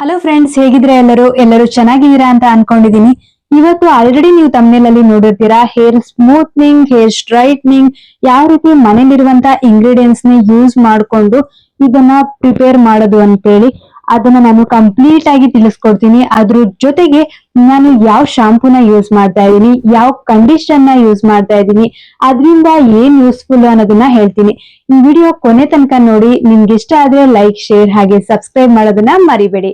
Hello friends, ಹೇಗಿದ್ರೆ ಎಲ್ಲರೂ ಚೆನ್ನಾಗಿದ್ದೀರಾ ಅಂತ ಅನ್ಕೊಂಡಿದೀನಿ. ಇವತ್ತು ಆಲ್ರೆಡಿ ನೀವು ತಮ್ನೇಲ್ ಅಲ್ಲಿ ನೋಡಿರ್ತೀರಾ, ಹೇರ್ ಸ್ಮೂತ್ನಿಂಗ್, ಹೇರ್ ಸ್ಟ್ರೈಟ್ನಿಂಗ್ ಯಾವ ರೀತಿ ಮನೇಲಿರುವಂತ ಇಂಗ್ರೀಡಿಯೆಂಟ್ಸ್ ನ ಯೂಸ್ ಮಾಡ್ಕೊಂಡು ಇದನ್ನ ಪ್ರಿಪೇರ್ ಮಾಡೋದು ಅಂತೇಳಿ ಅದನ್ನ ನಾನು ಕಂಪ್ಲೀಟ್ ಆಗಿ ತಿಳಿಸ್ಕೊಡ್ತೀನಿ. ಅದ್ರ ಜೊತೆಗೆ ನಾನು ಯಾವ ಶಾಂಪೂನ ಯೂಸ್ ಮಾಡ್ತಾ ಇದ್ದೀನಿ, ಯಾವ ಕಂಡೀಷನ್ ನ ಯೂಸ್ ಮಾಡ್ತಾ ಇದ್ದೀನಿ, ಅದರಿಂದ ಏನ್ ಯೂಸ್ಫುಲ್ ಅನ್ನೋದನ್ನ ಹೇಳ್ತೀನಿ. ಈ ವಿಡಿಯೋ ಕೊನೆ ತನಕ ನೋಡಿ. ನಿಮ್ಗೆ ಇಷ್ಟ ಆದ್ರೆ ಲೈಕ್, ಶೇರ್ ಹಾಗೆ ಸಬ್ಸ್ಕ್ರೈಬ್ ಮಾಡೋದನ್ನ ಮರಿಬೇಡಿ.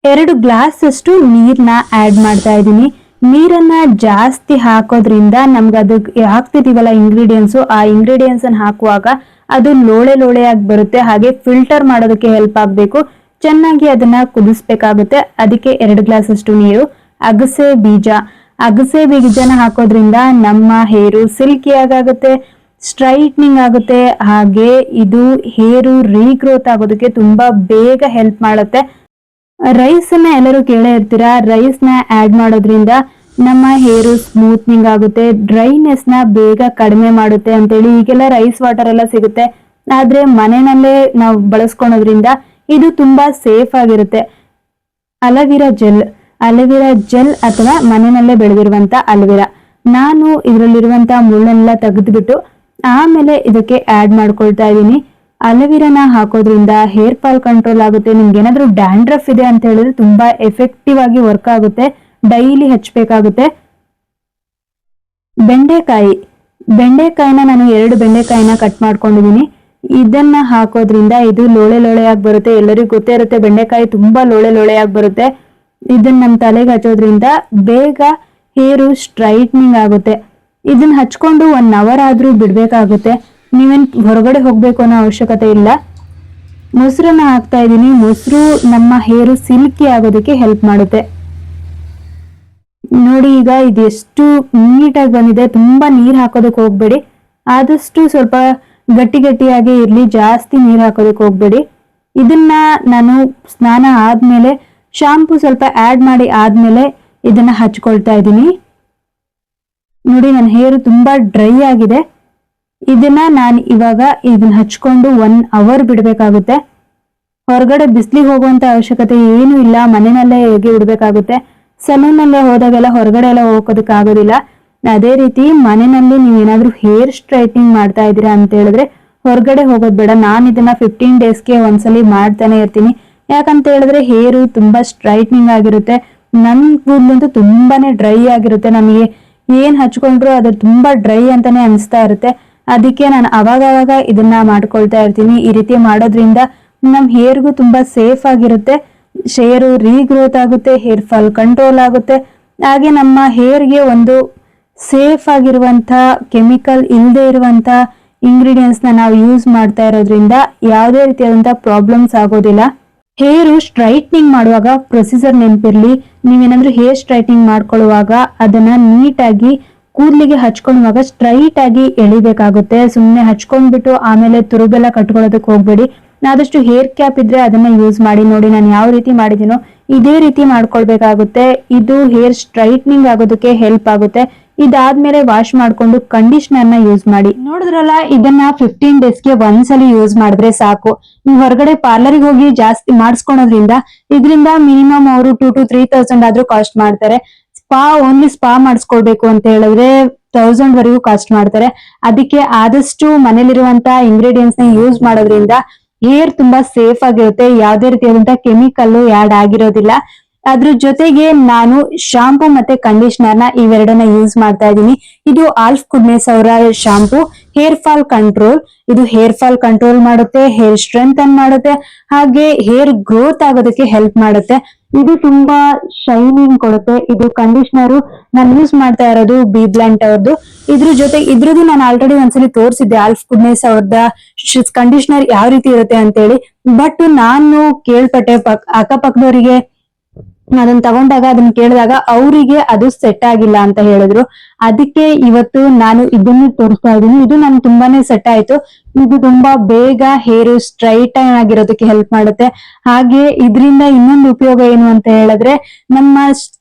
2 ಗ್ಲಾಸ್ ಅಷ್ಟು ನೀರ್ನ ಆಡ್ ಮಾಡ್ತಾ ಇದ್ದೀನಿ. ನೀರನ್ನ ಜಾಸ್ತಿ ಹಾಕೋದ್ರಿಂದ ನಮ್ಗೆ ಅದು ಹಾಕ್ತಿದೀವಲ್ಲ ಇಂಗ್ರೀಡಿಯೆಂಟ್ಸ್, ಆ ಇಂಗ್ರೀಡಿಯೆಂಟ್ಸ್ ಅನ್ನ ಹಾಕುವಾಗ ಅದು ಲೋಳೆ ಲೋಳೆಯಾಗಿ ಬರುತ್ತೆ. ಹಾಗೆ ಫಿಲ್ಟರ್ ಮಾಡೋದಕ್ಕೆ ಹೆಲ್ಪ್ ಆಗ್ಬೇಕು. ಚೆನ್ನಾಗಿ ಅದನ್ನ ಕುದಿಸ್ಬೇಕಾಗುತ್ತೆ. ಅದಕ್ಕೆ 2 ಗ್ಲಾಸ್ ಅಷ್ಟು ನೀರು. ಅಗಸೆ ಬೀಜನ ಹಾಕೋದ್ರಿಂದ ನಮ್ಮ ಹೇರು ಸಿಲ್ಕಿ ಆಗುತ್ತೆ, ಸ್ಟ್ರೈಟ್ನಿಂಗ್ ಆಗುತ್ತೆ. ಹಾಗೆ ಇದು ಹೇರು ರೀಗ್ರೋತ್ ಆಗೋದಕ್ಕೆ ತುಂಬಾ ಬೇಗ ಹೆಲ್ಪ್ ಮಾಡುತ್ತೆ. ರೈಸ್ ಅನ್ನ ಎಲ್ಲರೂ ಕೇಳೇ ಇರ್ತೀರಾ. ರೈಸ್ ನ ಆಡ್ ಮಾಡೋದ್ರಿಂದ ನಮ್ಮ ಹೇರು ಸ್ಮೂತ್ನಿಂಗ್ ಆಗುತ್ತೆ, ಡ್ರೈನೆಸ್ ನ ಬೇಗ ಕಡಿಮೆ ಮಾಡುತ್ತೆ ಅಂತೇಳಿ ಈಗೆಲ್ಲ ರೈಸ್ ವಾಟರ್ ಎಲ್ಲ ಸಿಗುತ್ತೆ. ಆದ್ರೆ ಮನೆಯಲ್ಲೇ ನಾವು ಬಳಸ್ಕೊಳೋದ್ರಿಂದ ಇದು ತುಂಬಾ ಸೇಫ್ ಆಗಿರುತ್ತೆ. ಅಲೋವೆರಾ ಜೆಲ್ ಅಥವಾ ಮನೆಯಲ್ಲೇ ಬೆಳೆದಿರುವಂತ ಅಲೋವೆರಾ, ನಾನು ಇದರಲ್ಲಿರುವಂತ ಮುಳ್ಳೆಲ್ಲ ತೆಗೆದ್ಬಿಟ್ಟು ಆಮೇಲೆ ಇದಕ್ಕೆ ಆಡ್ ಮಾಡ್ಕೊಳ್ತಾ ಇದ್ದೀನಿ. ಅಲೋವೆರಾನ ಹಾಕೋದ್ರಿಂದ ಹೇರ್ ಫಾಲ್ ಕಂಟ್ರೋಲ್ ಆಗುತ್ತೆ. ನಿಮ್ಗೆ ಏನಾದ್ರೂ ಡ್ಯಾಂಡ್ರಫ್ ಇದೆ ಅಂತ ಹೇಳಿದ್ರೆ ತುಂಬಾ ಎಫೆಕ್ಟಿವ್ ಆಗಿ ವರ್ಕ್ ಆಗುತ್ತೆ. ಡೈಲಿ ಹಚ್ಬೇಕಾಗುತ್ತೆ. ಬೆಂಡೆಕಾಯಿನ ನಾನು 2 ಬೆಂಡೆಕಾಯಿನ ಕಟ್ ಮಾಡ್ಕೊಂಡಿದೀನಿ. ಇದನ್ನ ಹಾಕೋದ್ರಿಂದ ಇದು ಲೋಳೆ ಲೋಳೆಯಾಗಿ ಬರುತ್ತೆ. ಎಲ್ಲರಿಗೂ ಗೊತ್ತೇ ಇರುತ್ತೆ, ಬೆಂಡೆಕಾಯಿ ತುಂಬಾ ಲೋಳೆ ಲೋಳೆಯಾಗಿ ಬರುತ್ತೆ. ಇದನ್ನ ನಮ್ಮ ತಲೆಗೆ ಹಚ್ಚೋದ್ರಿಂದ ಬೇಗ ಹೇರು ಸ್ಟ್ರೈಟ್ನಿಂಗ್ ಆಗುತ್ತೆ. ಇದನ್ನ ಹಚ್ಕೊಂಡು 1 ಅವರ್ ಆದ್ರೂ ಬಿಡ್ಬೇಕಾಗುತ್ತೆ. ನೀವೇನ್ ಹೊರಗಡೆ ಹೋಗ್ಬೇಕು ಅನ್ನೋ ಅವಶ್ಯಕತೆ ಇಲ್ಲ. ಮೊಸರನ್ನ ಹಾಕ್ತಾ ಇದ್ದೀನಿ. ಮೊಸರು ನಮ್ಮ ಹೇರು ಸಿಲ್ಕಿ ಆಗೋದಕ್ಕೆ ಹೆಲ್ಪ್ ಮಾಡುತ್ತೆ. ನೋಡಿ ಈಗ ಇದು ಎಷ್ಟು ನೀಟಾಗಿ ಬಂದಿದೆ. ತುಂಬಾ ನೀರ್ ಹಾಕೋದಕ್ಕೆ ಹೋಗ್ಬೇಡಿ. ಆದಷ್ಟು ಸ್ವಲ್ಪ ಗಟ್ಟಿಯಾಗಿ ಇರ್ಲಿ, ಜಾಸ್ತಿ ನೀರ್ ಹಾಕೋದಕ್ಕೆ ಹೋಗ್ಬೇಡಿ. ಇದನ್ನ ನಾನು ಸ್ನಾನ ಆದ್ಮೇಲೆ ಶಾಂಪೂ ಸ್ವಲ್ಪ ಆಡ್ ಮಾಡಿ ಆದ್ಮೇಲೆ ಇದನ್ನ ಹಚ್ಕೊಳ್ತಾ ಇದ್ದೀನಿ. ನೋಡಿ ನನ್ನ ಹೇರು ತುಂಬಾ ಡ್ರೈ ಆಗಿದೆ. ಇದನ್ನ ನಾನು ಇವಾಗ ಇದನ್ನ ಹಚ್ಕೊಂಡು 1 ಅವರ್ ಬಿಡ್ಬೇಕಾಗುತ್ತೆ. ಹೊರಗಡೆ ಬಿಸಿಲಿಗೆ ಹೋಗುವಂತ ಅವಶ್ಯಕತೆ ಏನು ಇಲ್ಲ. ಮನೆಯಲ್ಲೇ ಹೇಗೆ ಬಿಡ್ಬೇಕಾಗುತ್ತೆ. ಸಲೂನಲ್ಲೇ ಹೋದಾಗೆಲ್ಲ ಹೊರಗಡೆ ಎಲ್ಲ ಹೋಗೋದಕ್ಕೆ ಆಗೋದಿಲ್ಲ. ಅದೇ ರೀತಿ ಮನೆಯಲ್ಲಿ ನೀವೇನಾದ್ರೂ ಹೇರ್ ಸ್ಟ್ರೈಟ್ನಿಂಗ್ ಮಾಡ್ತಾ ಇದ್ದೀರಾ ಅಂತ ಹೇಳಿದ್ರೆ ಹೊರಗಡೆ ಹೋಗೋದ್ ಬೇಡ. ನಾನು ಇದನ್ನ 15 ಡೇಸ್ಗೆ ಒಂದ್ಸಲಿ ಮಾಡ್ತಾನೆ ಇರ್ತೀನಿ. ಯಾಕಂತ ಹೇಳಿದ್ರೆ ಹೇರು ತುಂಬಾ ಸ್ಟ್ರೈಟ್ನಿಂಗ್ ಆಗಿರುತ್ತೆ. ನನ್ ಕೂದಲಂತೂ ತುಂಬಾನೇ ಡ್ರೈ ಆಗಿರುತ್ತೆ. ನಮಗೆ ಏನ್ ಹಚ್ಕೊಂಡ್ರು ಅದು ತುಂಬಾ ಡ್ರೈ ಅಂತಾನೆ ಅನಿಸ್ತಾ ಇರುತ್ತೆ. ಅದಕ್ಕೆ ನಾನು ಅವಾಗ ಇದನ್ನ ಮಾಡ್ಕೊಳ್ತಾ ಇರ್ತೀನಿ. ಈ ರೀತಿ ಮಾಡೋದ್ರಿಂದ ನಮ್ ಹೇರ್ಗೂ ತುಂಬಾ ಸೇಫ್ ಆಗಿರುತ್ತೆ. ಹೇರು ರೀಗ್ರೋತ್ ಆಗುತ್ತೆ, ಹೇರ್ ಫಾಲ್ ಕಂಟ್ರೋಲ್ ಆಗುತ್ತೆ. ಹಾಗೆ ನಮ್ಮ ಹೇರ್ಗೆ ಒಂದು ಸೇಫ್ ಆಗಿರುವಂತ ಕೆಮಿಕಲ್ ಇಲ್ಲದೆ ಇರುವಂತ ಇಂಗ್ರೀಡಿಯೆಂಟ್ಸ್ ನಾವು ಯೂಸ್ ಮಾಡ್ತಾ ಇರೋದ್ರಿಂದ ಯಾವುದೇ ರೀತಿಯಾದಂತಹ ಪ್ರಾಬ್ಲಮ್ಸ್ ಆಗೋದಿಲ್ಲ. ಹೇರು ಸ್ಟ್ರೈಟ್ನಿಂಗ್ ಮಾಡುವಾಗ ಪ್ರೊಸೀಜರ್ ನೆನಪಿರ್ಲಿ. ನೀವೇನಾದ್ರೂ ಹೇರ್ ಸ್ಟ್ರೈಟ್ನಿಂಗ್ ಮಾಡ್ಕೊಳ್ಳುವಾಗ ಅದನ್ನ ನೀಟಾಗಿ ಕೂದಲಿಗೆ ಹಚ್ಕೊಳ್ಳುವಾಗ ಸ್ಟ್ರೈಟ್ ಆಗಿ ಎಳಿಬೇಕಾಗುತ್ತೆ. ಸುಮ್ಮನೆ ಹಚ್ಕೊಂಡ್ಬಿಟ್ಟು ಆಮೇಲೆ ತುರುಬೆಲ್ಲ ಕಟ್ಕೊಳ್ಳೋದಕ್ಕೆ ಹೋಗ್ಬೇಡಿ. ಆದಷ್ಟು ಹೇರ್ ಕ್ಯಾಪ್ ಇದ್ರೆ ಅದನ್ನ ಯೂಸ್ ಮಾಡಿ. ನೋಡಿ ನಾನು ಯಾವ ರೀತಿ ಮಾಡಿದೀನೋ ಇದೇ ರೀತಿ ಮಾಡ್ಕೊಳ್ಬೇಕಾಗುತ್ತೆ. ಇದು ಹೇರ್ ಸ್ಟ್ರೈಟ್ನಿಂಗ್ ಆಗೋದಕ್ಕೆ ಹೆಲ್ಪ್ ಆಗುತ್ತೆ. ಇದಾದ್ಮೇಲೆ ವಾಶ್ ಮಾಡ್ಕೊಂಡು ಕಂಡೀಷನರ್ ನ ಯೂಸ್ ಮಾಡಿ. ನೋಡಿದ್ರಲ್ಲ, ಇದನ್ನ 15 ಡೇಸ್ಗೆ ಒಂದ್ಸಲಿ ಯೂಸ್ ಮಾಡಿದ್ರೆ ಸಾಕು. ನೀವು ಹೊರಗಡೆ ಪಾರ್ಲರ್ಗೆ ಹೋಗಿ ಜಾಸ್ತಿ ಮಾಡಿಸ್ಕೊಳೋದ್ರಿಂದ ಇದರಿಂದ ಮಿನಿಮಮ್ ಅವರು 2,000 to 3,000 ಆದ್ರೂ ಕಾಸ್ಟ್ ಮಾಡ್ತಾರೆ. ಓನ್ಲಿ ಸ್ಪಾ ಮಾಡಿಸ್ಕೊಳ್ಬೇಕು ಅಂತ ಹೇಳಿದ್ರೆ 1000 ವರೆಗೂ ಕಾಸ್ಟ್ ಮಾಡ್ತಾರೆ. ಅದಕ್ಕೆ ಆದಷ್ಟು ಮನೇಲಿರುವಂತ ಇಂಗ್ರೀಡಿಯೆಂಟ್ಸ್ ನ ಯೂಸ್ ಮಾಡೋದ್ರಿಂದ ಹೇರ್ ತುಂಬಾ ಸೇಫ್ ಆಗಿರುತ್ತೆ. ಯಾವುದೇ ರೀತಿಯಾದಂತಹ ಕೆಮಿಕಲ್ ಆಡ್ ಆಗಿರೋದಿಲ್ಲ. ಅದ್ರ ಜೊತೆಗೆ ನಾನು ಶಾಂಪೂ ಮತ್ತೆ ಕಂಡೀಷನರ್ ನ ಇವೆರಡನ್ನ ಯೂಸ್ ಮಾಡ್ತಾ ಇದ್ದೀನಿ. ಇದು ಆಲ್ಫ್ ಗುಡ್ನೆಸ್ ಅವರ ಶಾಂಪೂ ಹೇರ್ ಫಾಲ್ ಕಂಟ್ರೋಲ್. ಇದು ಹೇರ್ ಫಾಲ್ ಕಂಟ್ರೋಲ್ ಮಾಡುತ್ತೆ, ಹೇರ್ ಸ್ಟ್ರೆಂಥನ್ ಮಾಡುತ್ತೆ, ಹಾಗೆ ಹೇರ್ ಗ್ರೋತ್ ಆಗೋದಕ್ಕೆ ಹೆಲ್ಪ್ ಮಾಡುತ್ತೆ. ಇದು ತುಂಬಾ ಶೈನಿಂಗ್ ಕೊಡುತ್ತೆ. ಇದು ಕಂಡೀಷನರ್ ನಾನು ಯೂಸ್ ಮಾಡ್ತಾ ಇರೋದು ಬಿ ಬ್ಲಾಂಟ್ ಅವ್ರದ್ದು. ಇದ್ರದ್ದು ನಾನು ಆಲ್ರೆಡಿ ಒಂದ್ಸಲಿ ತೋರಿಸಿದ್ದೆ, ಆಲ್ಫ್ ಗುಡ್ನೆಸ್ ಅವ್ರದ ಕಂಡೀಷನರ್ ಯಾವ ರೀತಿ ಇರುತ್ತೆ ಅಂತೇಳಿ. ಬಟ್ ನಾನು ಕೇಳ್ಪಟ್ಟೆ ಅಕ್ಕಪಕ್ಕದವರಿಗೆ ಅದನ್ನ ತಗೊಂಡಾಗ ಅದನ್ನ ಕೇಳಿದಾಗ ಅವರಿಗೆ ಅದು ಸೆಟ್ ಆಗಿಲ್ಲ ಅಂತ ಹೇಳಿದ್ರು. ಅದಕ್ಕೆ ಇವತ್ತು ನಾನು ಇದನ್ನು ತೋರಿಸ್ತಾ ಇದ್ದೀನಿ. ಇದು ನನ್ಗೆ ತುಂಬಾನೇ ಸೆಟ್ ಆಯ್ತು. ಇದು ತುಂಬಾ ಬೇಗ ಹೇರು ಸ್ಟ್ರೈಟ್ ಆಗಿರೋದಕ್ಕೆ ಹೆಲ್ಪ್ ಮಾಡುತ್ತೆ. ಹಾಗೆ ಇದರಿಂದ ಇನ್ನೊಂದು ಉಪಯೋಗ ಏನು ಅಂತ ಹೇಳಿದ್ರೆ ನಮ್ಮ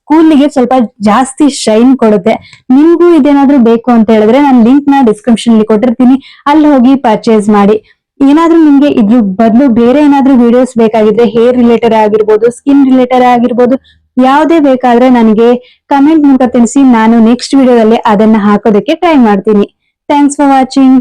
ಕೂದಲಿಗೆ ಸ್ವಲ್ಪ ಜಾಸ್ತಿ ಶೈನ್ ಕೊಡುತ್ತೆ. ನಿಮ್ಗೂ ಇದೇನಾದ್ರೂ ಬೇಕು ಅಂತ ಹೇಳಿದ್ರೆ ನಾನು ಲಿಂಕ್ ನ ಡಿಸ್ಕ್ರಿಪ್ಷನ್ ಅಲ್ಲಿ ಕೊಟ್ಟಿರ್ತೀನಿ, ಅಲ್ಲಿ ಹೋಗಿ ಪರ್ಚೇಸ್ ಮಾಡಿ. ಏನಾದ್ರೂ ನಿಮ್ಗೆ ಇದ್ರ ಬದಲು ಬೇರೆ ಏನಾದ್ರೂ ವಿಡಿಯೋಸ್ ಬೇಕಾಗಿದ್ರೆ ಹೇರ್ ರಿಲೇಟೆಡ್ ಆಗಿರ್ಬೋದು, ಸ್ಕಿನ್ ರಿಲೇಟೆಡ್ ಆಗಿರ್ಬೋದು, ಯಾವುದೇ ಬೇಕಾದ್ರೆ ನನಗೆ ಕಮೆಂಟ್ ಮೂಲಕ ತಿಳಿಸಿ. ನಾನು ನೆಕ್ಸ್ಟ್ ವಿಡಿಯೋದಲ್ಲಿ ಅದನ್ನ ಹಾಕೋದಕ್ಕೆ ಟ್ರೈ ಮಾಡ್ತೀನಿ. Thanks for watching.